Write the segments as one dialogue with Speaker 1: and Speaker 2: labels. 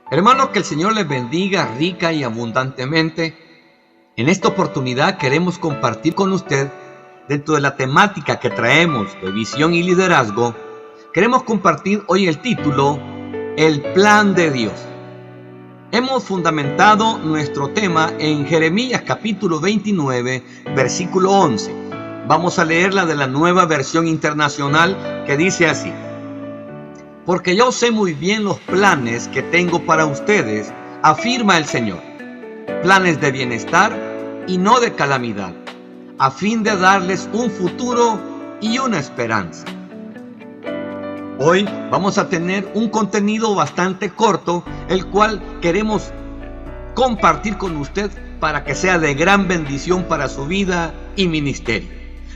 Speaker 1: Hermanos, que el Señor les bendiga rica y abundantemente. En esta oportunidad queremos compartir con usted, dentro de la temática que traemos de visión y liderazgo, queremos compartir hoy el título, El Plan de Dios. Hemos fundamentado nuestro tema en Jeremías capítulo 29, versículo 11. Vamos a leerla de la Nueva Versión Internacional, que dice así: Porque yo sé muy bien los planes que tengo para ustedes, afirma el Señor, planes de bienestar y no de calamidad, a fin de darles un futuro y una esperanza. Hoy vamos a tener un contenido bastante corto, el cual queremos compartir con usted para que sea de gran bendición para su vida y ministerio.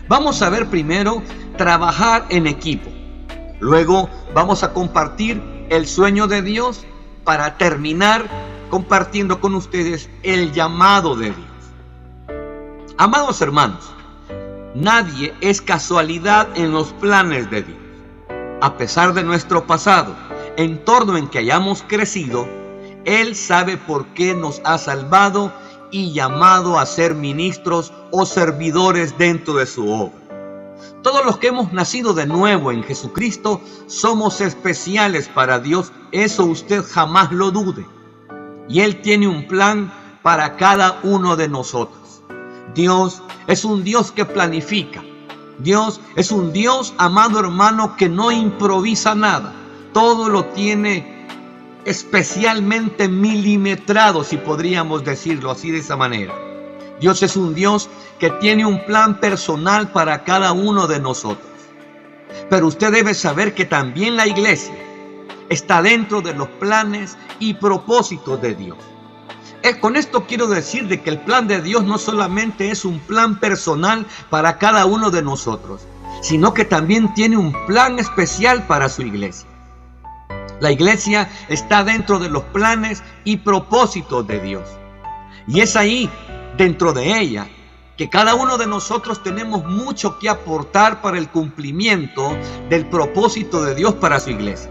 Speaker 1: Vamos a ver primero trabajar en equipo. Luego vamos a compartir el sueño de Dios para terminar compartiendo con ustedes el llamado de Dios. Amados hermanos, nadie es casualidad en los planes de Dios. A pesar de nuestro pasado, entorno en que hayamos crecido, Él sabe por qué nos ha salvado y llamado a ser ministros o servidores dentro de su obra. Todos los que hemos nacido de nuevo en Jesucristo somos especiales para Dios, eso usted jamás lo dude. Y Él tiene un plan para cada uno de nosotros. Dios es un Dios que planifica. Dios es un Dios, amado hermano, que no improvisa nada. Todo lo tiene especialmente milimetrado, si podríamos decirlo así, de esa manera. Dios es un Dios que tiene un plan personal para cada uno de nosotros. Pero usted debe saber que también la iglesia está dentro de los planes y propósitos de Dios. Con esto quiero decir de que el plan de Dios no solamente es un plan personal para cada uno de nosotros, sino que también tiene un plan especial para su iglesia. La iglesia está dentro de los planes y propósitos de Dios. Y es ahí, dentro de ella, que cada uno de nosotros tenemos mucho que aportar para el cumplimiento del propósito de Dios para su iglesia.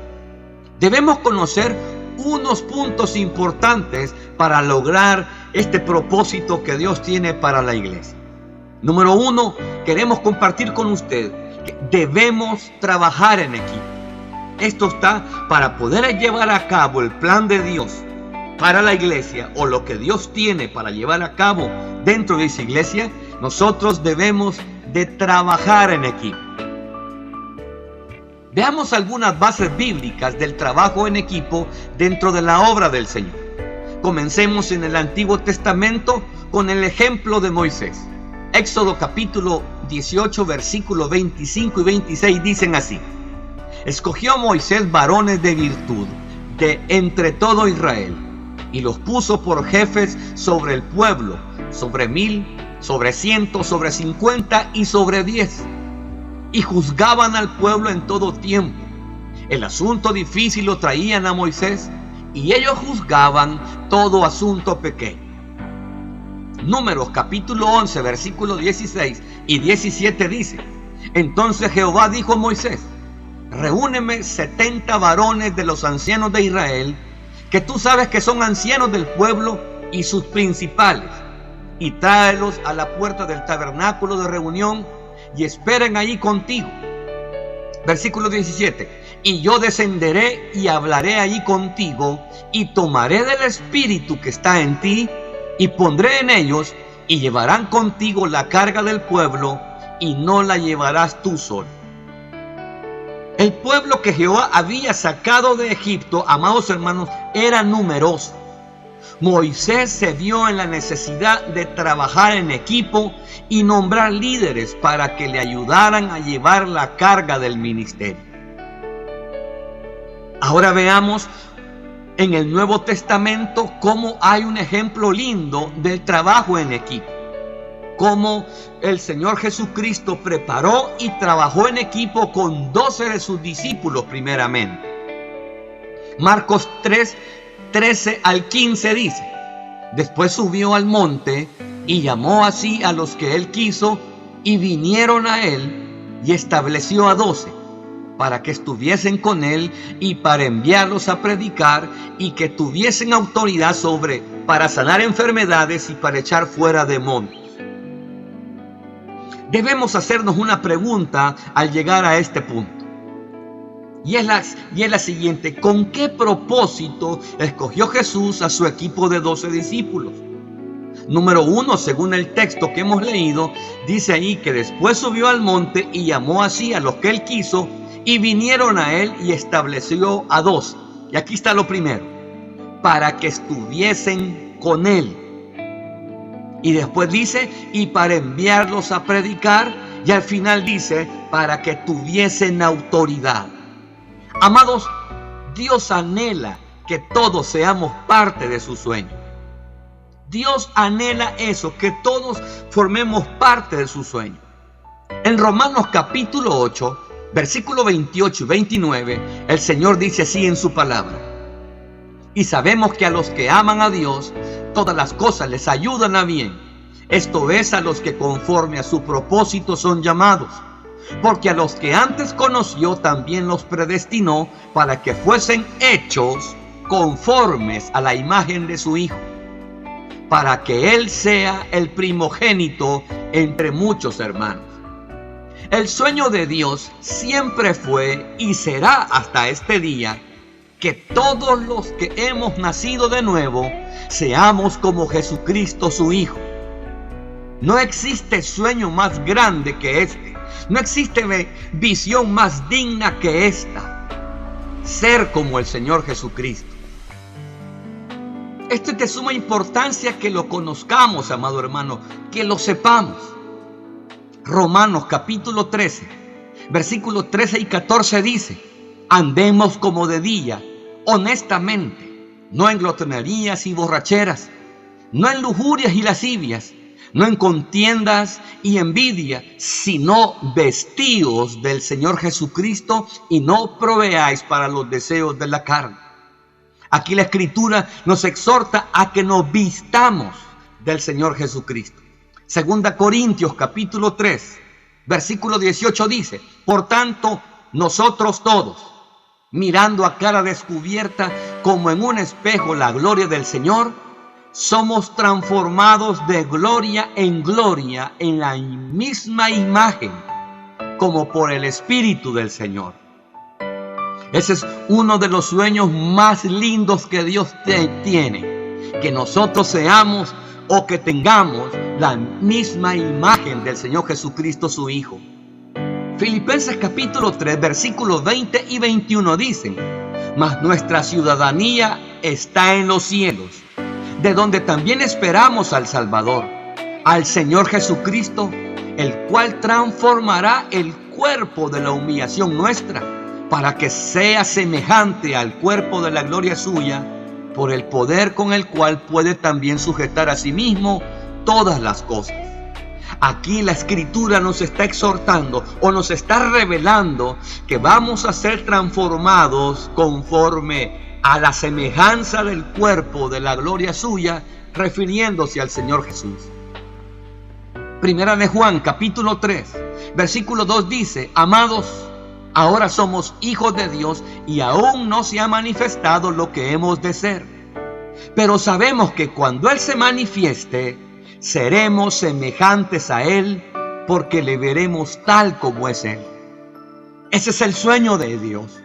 Speaker 1: Debemos conocer unos puntos importantes para lograr este propósito que Dios tiene para la iglesia. Número 1, queremos compartir con usted que debemos trabajar en equipo. Esto está para poder llevar a cabo el plan de Dios para la iglesia, o lo que Dios tiene para llevar a cabo dentro de esa iglesia. Nosotros debemos de trabajar en equipo. Veamos algunas bases bíblicas del trabajo en equipo dentro de la obra del Señor. Comencemos en el Antiguo Testamento con el ejemplo de Moisés. Éxodo capítulo 18, versículos 25 y 26 dicen así: Escogió Moisés varones de virtud de entre todo Israel, y los puso por jefes sobre el pueblo, sobre 1000, sobre 100, sobre 50 y sobre 10. Y juzgaban al pueblo en todo tiempo. El asunto difícil lo traían a Moisés, y ellos juzgaban todo asunto pequeño. Números capítulo 11, versículos 16 y 17 dice: Entonces Jehová dijo a Moisés: Reúneme 70 varones de los ancianos de Israel, que tú sabes que son ancianos del pueblo y sus principales, y tráelos a la puerta del tabernáculo de reunión, y esperen allí contigo. Versículo 17: Y yo descenderé y hablaré allí contigo, y tomaré del espíritu que está en ti, y pondré en ellos, y llevarán contigo la carga del pueblo, y no la llevarás tú solo. El pueblo que Jehová había sacado de Egipto, amados hermanos, era numeroso. Moisés se vio en la necesidad de trabajar en equipo y nombrar líderes para que le ayudaran a llevar la carga del ministerio. Ahora veamos en el Nuevo Testamento cómo hay un ejemplo lindo del trabajo en equipo. Cómo el Señor Jesucristo preparó y trabajó en equipo con 12 de sus discípulos primeramente. Marcos 3, 13 al 15 dice: Después subió al monte y llamó así a los que él quiso, y vinieron a él, y estableció a 12, para que estuviesen con él y para enviarlos a predicar y que tuviesen autoridad para sanar enfermedades y para echar fuera demonios. Debemos hacernos una pregunta al llegar a este punto. Y es la siguiente: ¿con qué propósito escogió Jesús a su equipo de 12 discípulos? Número 1, según el texto que hemos leído, dice ahí que después subió al monte y llamó así a los que él quiso, y vinieron a él y estableció a 12. Y aquí está lo primero: para que estuviesen con él. Y después dice, y para enviarlos a predicar, y al final dice, para que tuviesen autoridad. Amados, Dios anhela que todos seamos parte de su sueño. Dios anhela eso, que todos formemos parte de su sueño. En Romanos capítulo 8, versículo 28 y 29, el Señor dice así en su palabra: y sabemos que a los que aman a Dios, todas las cosas les ayudan a bien. Esto es, a los que conforme a su propósito son llamados. Porque a los que antes conoció también los predestinó para que fuesen hechos conformes a la imagen de su Hijo, para que Él sea el primogénito entre muchos hermanos. El sueño de Dios siempre fue y será hasta este día que todos los que hemos nacido de nuevo seamos como Jesucristo su Hijo. No existe sueño más grande que este. No existe visión más digna que esta: ser como el Señor Jesucristo. Esto es de suma importancia que lo conozcamos, amado hermano, que lo sepamos. Romanos capítulo 13, versículos 13 y 14 dice: andemos como de día, honestamente, no en glotonerías y borracheras, no en lujurias y lascivias, no en contiendas y envidia, sino vestíos del Señor Jesucristo y no proveáis para los deseos de la carne. Aquí la Escritura nos exhorta a que nos vistamos del Señor Jesucristo. Segunda Corintios capítulo 3, versículo 18 dice: por tanto, nosotros todos, mirando a cara descubierta como en un espejo la gloria del Señor, somos transformados de gloria en la misma imagen, como por el Espíritu del Señor. Ese es uno de los sueños más lindos que Dios tiene, que nosotros seamos o que tengamos la misma imagen del Señor Jesucristo su Hijo. Filipenses capítulo 3, versículos 20 y 21 dicen: mas nuestra ciudadanía está en los cielos, de donde también esperamos al Salvador, al Señor Jesucristo, el cual transformará el cuerpo de la humillación nuestra, para que sea semejante al cuerpo de la gloria suya, por el poder con el cual puede también sujetar a sí mismo todas las cosas. Aquí la Escritura nos está exhortando o nos está revelando que vamos a ser transformados conforme a la semejanza del cuerpo de la gloria suya, refiriéndose al Señor Jesús. Primera de Juan capítulo 3, versículo 2 dice: amados, ahora somos hijos de Dios y aún no se ha manifestado lo que hemos de ser. Pero sabemos que cuando Él se manifieste, seremos semejantes a Él, porque le veremos tal como es Él. Ese es el sueño de Dios: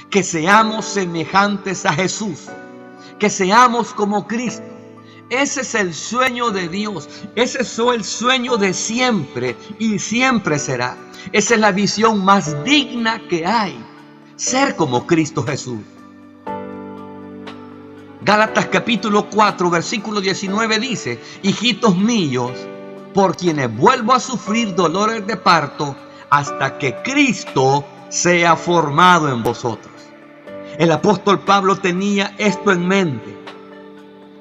Speaker 1: que seamos semejantes a Jesús, que seamos como Cristo. Ese es el sueño de Dios. Ese es el sueño de siempre y siempre será. Esa es la visión más digna que hay: ser como Cristo Jesús. Gálatas capítulo 4, versículo 19 dice: hijitos míos, por quienes vuelvo a sufrir dolores de parto, hasta que Cristo sea formado en vosotros. El apóstol Pablo tenía esto en mente,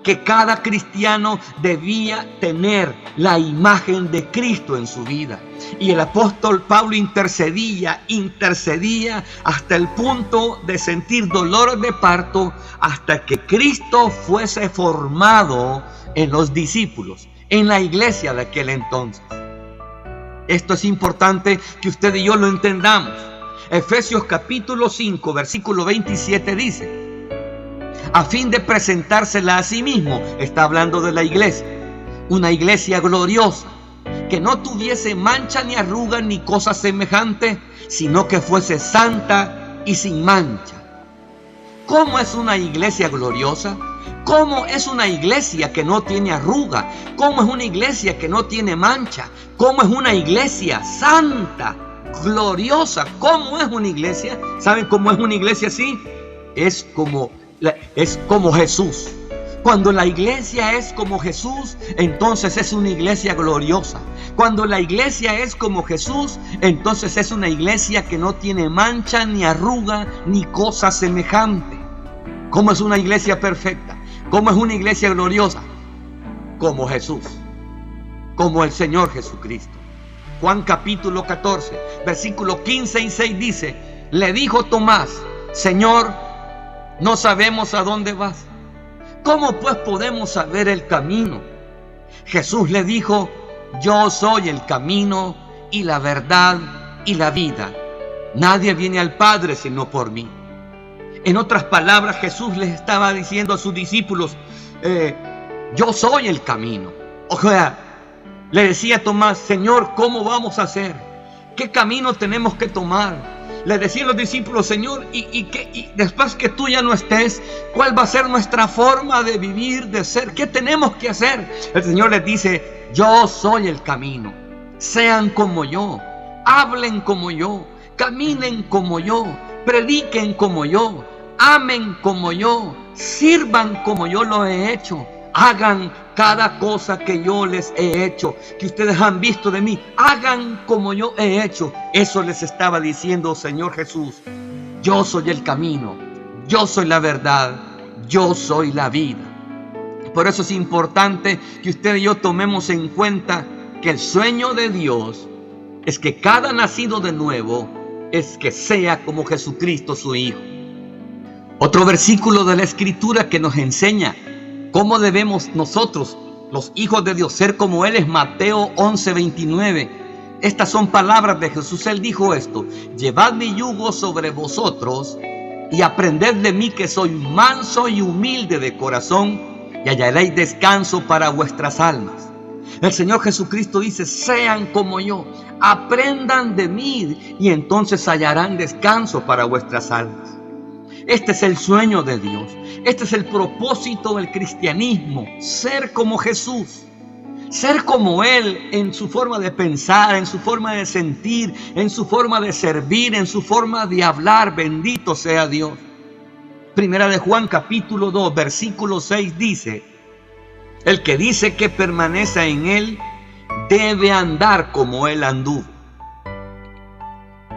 Speaker 1: que cada cristiano debía tener la imagen de Cristo en su vida. Y el apóstol Pablo intercedía hasta el punto de sentir dolores de parto, hasta que Cristo fuese formado en los discípulos, en la iglesia de aquel entonces. Esto es importante que usted y yo lo entendamos. Efesios capítulo 5, versículo 27 dice: a fin de presentársela a sí mismo, está hablando de la iglesia, una iglesia gloriosa, que no tuviese mancha ni arruga ni cosa semejante, sino que fuese santa y sin mancha. ¿Cómo es una iglesia gloriosa? ¿Cómo es una iglesia que no tiene arruga? ¿Cómo es una iglesia que no tiene mancha? ¿Cómo es una iglesia santa, gloriosa? ¿Cómo es una iglesia? ¿Saben cómo es una iglesia así? Es como Jesús. Cuando la iglesia es como Jesús, entonces es una iglesia gloriosa. Cuando la iglesia es como Jesús, entonces es una iglesia que no tiene mancha, ni arruga, ni cosa semejante. ¿Cómo es una iglesia perfecta? ¿Cómo es una iglesia gloriosa? Como Jesús, como el Señor Jesucristo. Juan capítulo 14, versículo 15 y 6 dice: le dijo Tomás: Señor, no sabemos a dónde vas. ¿Cómo pues podemos saber el camino? Jesús le dijo: yo soy el camino y la verdad y la vida. Nadie viene al Padre sino por mí. En otras palabras, Jesús les estaba diciendo a sus discípulos: yo soy el camino. O sea, le decía a Tomás: Señor, ¿cómo vamos a hacer? ¿Qué camino tenemos que tomar? Le decían los discípulos: Señor, y después que tú ya no estés, ¿cuál va a ser nuestra forma de vivir, de ser? ¿Qué tenemos que hacer? El Señor les dice: yo soy el camino. Sean como yo, hablen como yo, caminen como yo, prediquen como yo, amen como yo, sirvan como yo lo he hecho. Hagan cada cosa que yo les he hecho, que ustedes han visto de mí. Hagan como yo he hecho. Eso les estaba diciendo Señor Jesús. Yo soy el camino, yo soy la verdad, yo soy la vida. Por eso es importante que usted y yo tomemos en cuenta que el sueño de Dios es que cada nacido de nuevo es que sea como Jesucristo su Hijo. Otro versículo de la Escritura que nos enseña cómo debemos nosotros, los hijos de Dios, ser como Él es Mateo 11:29. Estas son palabras de Jesús. Él dijo esto: llevad mi yugo sobre vosotros y aprended de mí, que soy manso y humilde de corazón, y hallaréis descanso para vuestras almas. El Señor Jesucristo dice: sean como yo, aprendan de mí, y entonces hallarán descanso para vuestras almas. Este es el sueño de Dios. Este es el propósito del cristianismo: ser como Jesús, ser como Él en su forma de pensar, en su forma de sentir, en su forma de servir, en su forma de hablar. Bendito sea Dios. Primera de Juan capítulo 2, versículo 6 dice: el que dice que permanece en Él debe andar como Él anduvo.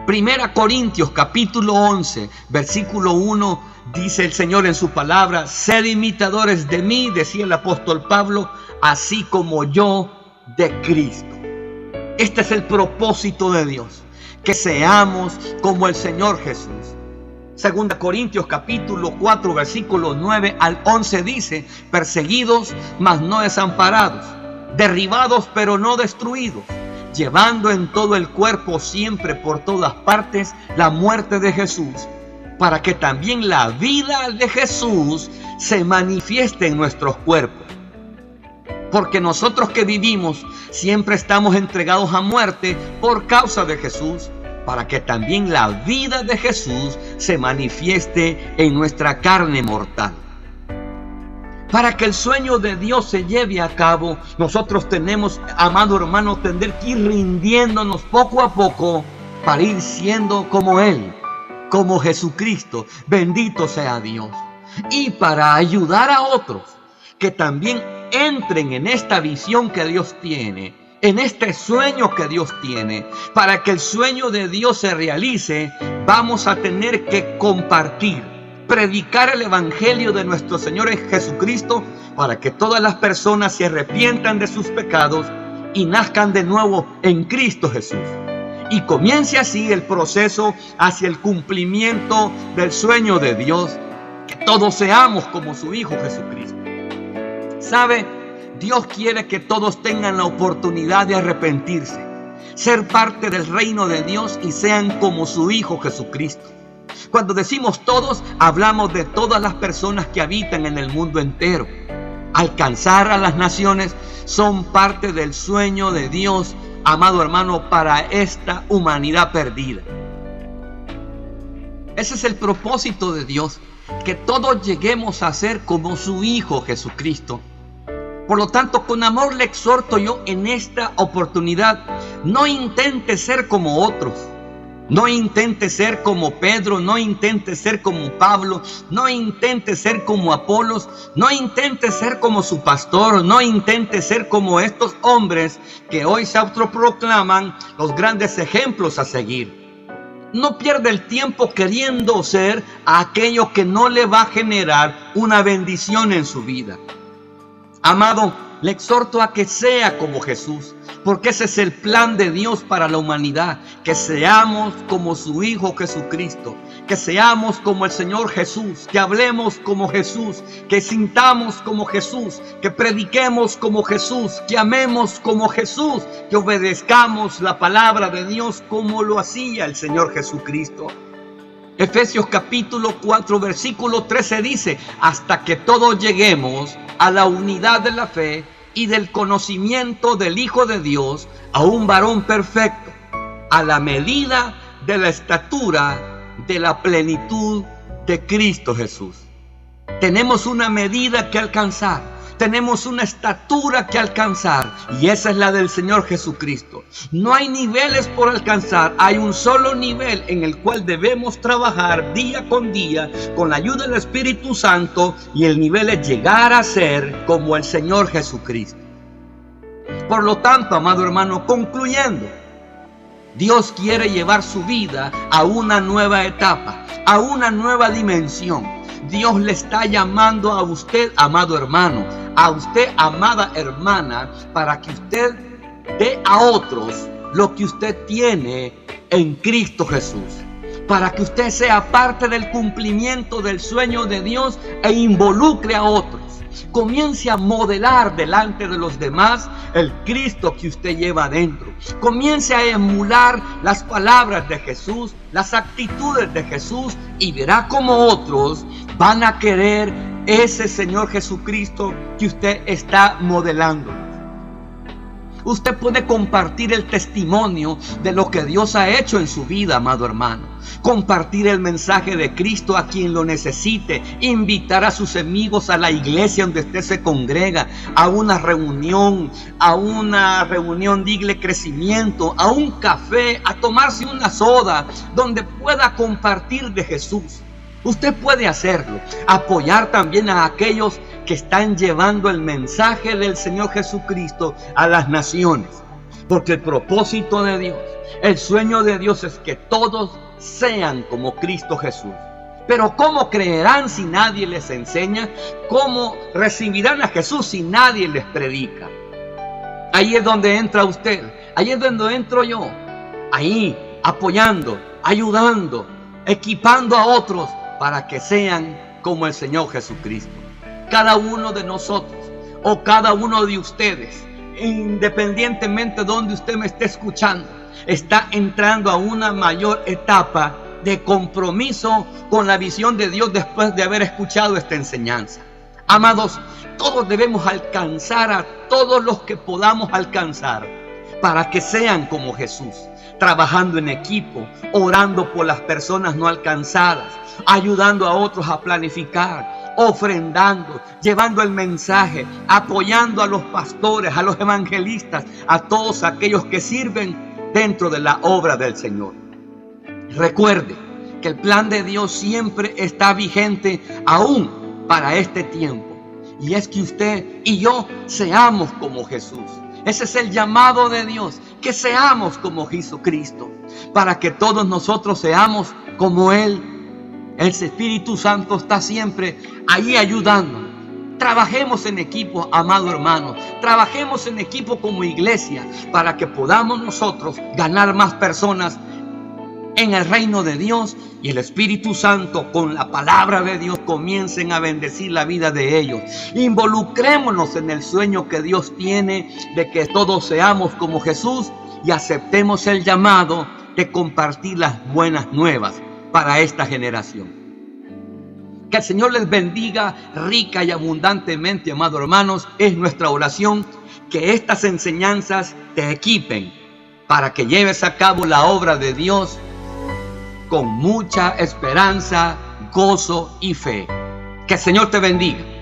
Speaker 1: Primera Corintios capítulo 11, versículo 1, dice el Señor en su palabra: sed imitadores de mí, decía el apóstol Pablo, así como yo de Cristo. Este es el propósito de Dios, que seamos como el Señor Jesús. Segunda Corintios capítulo 4, versículos 9 al 11 dice: perseguidos, mas no desamparados, derribados, pero no destruidos, llevando en todo el cuerpo siempre por todas partes la muerte de Jesús, para que también la vida de Jesús se manifieste en nuestros cuerpos. Porque nosotros que vivimos siempre estamos entregados a muerte por causa de Jesús, para que también la vida de Jesús se manifieste en nuestra carne mortal. Para que el sueño de Dios se lleve a cabo, nosotros tenemos, amado hermano, tener que ir rindiéndonos poco a poco para ir siendo como Él, como Jesucristo. Bendito sea Dios. Y para ayudar a otros que también entren en esta visión que Dios tiene, en este sueño que Dios tiene. Para que el sueño de Dios se realice, vamos a tener que compartir, predicar el evangelio de nuestro Señor Jesucristo, para que todas las personas se arrepientan de sus pecados y nazcan de nuevo en Cristo Jesús. Y comience así el proceso hacia el cumplimiento del sueño de Dios, que todos seamos como su Hijo Jesucristo. ¿Sabe? Dios quiere que todos tengan la oportunidad de arrepentirse. ser parte del reino de Dios y sean como su Hijo Jesucristo. Cuando decimos todos, hablamos de todas las personas que habitan en el mundo entero. Alcanzar a las naciones son parte del sueño de Dios, amado hermano, para esta humanidad perdida. Ese es el propósito de Dios, que todos lleguemos a ser como su Hijo Jesucristo. Por lo tanto, con amor le exhorto yo en esta oportunidad: no intente ser como otros. No intente ser como Pedro, no intente ser como Pablo, no intente ser como Apolos, no intente ser como su pastor, no intente ser como estos hombres que hoy se autoproclaman los grandes ejemplos a seguir. No pierda el tiempo queriendo ser aquello que no le va a generar una bendición en su vida. Amado, le exhorto a que sea como Jesús, porque ese es el plan de Dios para la humanidad, que seamos como su Hijo Jesucristo, que seamos como el Señor Jesús, que hablemos como Jesús, que sintamos como Jesús, que prediquemos como Jesús, que amemos como Jesús, que obedezcamos la palabra de Dios como lo hacía el Señor Jesucristo. Efesios capítulo 4 versículo 13 dice: hasta que todos lleguemos a la unidad de la fe y del conocimiento del Hijo de Dios, a un varón perfecto, a la medida de la estatura de la plenitud de Cristo Jesús. Tenemos una medida que alcanzar, tenemos una estatura que alcanzar, y esa es la del Señor Jesucristo. No hay niveles por alcanzar, hay un solo nivel en el cual debemos trabajar día con día con la ayuda del Espíritu Santo, y el nivel es llegar a ser como el Señor Jesucristo. Por lo tanto, amado hermano, concluyendo, Dios quiere llevar su vida a una nueva etapa, a una nueva dimensión. Dios le está llamando a usted, amado hermano, a usted, amada hermana, para que usted dé a otros lo que usted tiene en Cristo Jesús, para que usted sea parte del cumplimiento del sueño de Dios e involucre a otros. Comience a modelar delante de los demás el Cristo que usted lleva adentro. Comience a emular las palabras de Jesús, las actitudes de Jesús, y verá cómo otros van a querer ese Señor Jesucristo que usted está modelando. Usted puede compartir el testimonio de lo que Dios ha hecho en su vida, amado hermano. Compartir el mensaje de Cristo a quien lo necesite. Invitar a sus amigos a la iglesia donde usted se congrega, a una reunión de crecimiento, a un café, a tomarse una soda, donde pueda compartir de Jesús. Usted puede hacerlo. Apoyar también a aquellos que están llevando el mensaje del Señor Jesucristo a las naciones. Porque el propósito de Dios, el sueño de Dios es que todos sean como Cristo Jesús. Pero ¿cómo creerán si nadie les enseña? ¿Cómo recibirán a Jesús si nadie les predica? Ahí es donde entra usted, ahí es donde entro yo. Ahí, apoyando, ayudando, equipando a otros para que sean como el Señor Jesucristo. Cada uno de nosotros o cada uno de ustedes, independientemente de donde usted me esté escuchando, está entrando a una mayor etapa de compromiso con la visión de Dios después de haber escuchado esta enseñanza. Amados, todos debemos alcanzar a todos los que podamos alcanzar para que sean como Jesús, trabajando en equipo, orando por las personas no alcanzadas, ayudando a otros a planificar, ofrendando, llevando el mensaje, apoyando a los pastores, a los evangelistas, a todos aquellos que sirven dentro de la obra del Señor. Recuerde que el plan de Dios siempre está vigente aún para este tiempo, y es que usted y yo seamos como Jesús. Ese es el llamado de Dios, que seamos como Jesucristo, para que todos nosotros seamos como Él. El Espíritu Santo está siempre ahí ayudándonos. Trabajemos en equipo, amado hermano. Trabajemos en equipo como iglesia para que podamos nosotros ganar más personas en el reino de Dios, y el Espíritu Santo con la palabra de Dios comiencen a bendecir la vida de ellos. Involucrémonos en el sueño que Dios tiene de que todos seamos como Jesús y aceptemos el llamado de compartir las buenas nuevas para esta generación. Que el Señor les bendiga rica y abundantemente, amados hermanos. Es nuestra oración que estas enseñanzas te equipen para que lleves a cabo la obra de Dios con mucha esperanza, gozo y fe. Que el Señor te bendiga.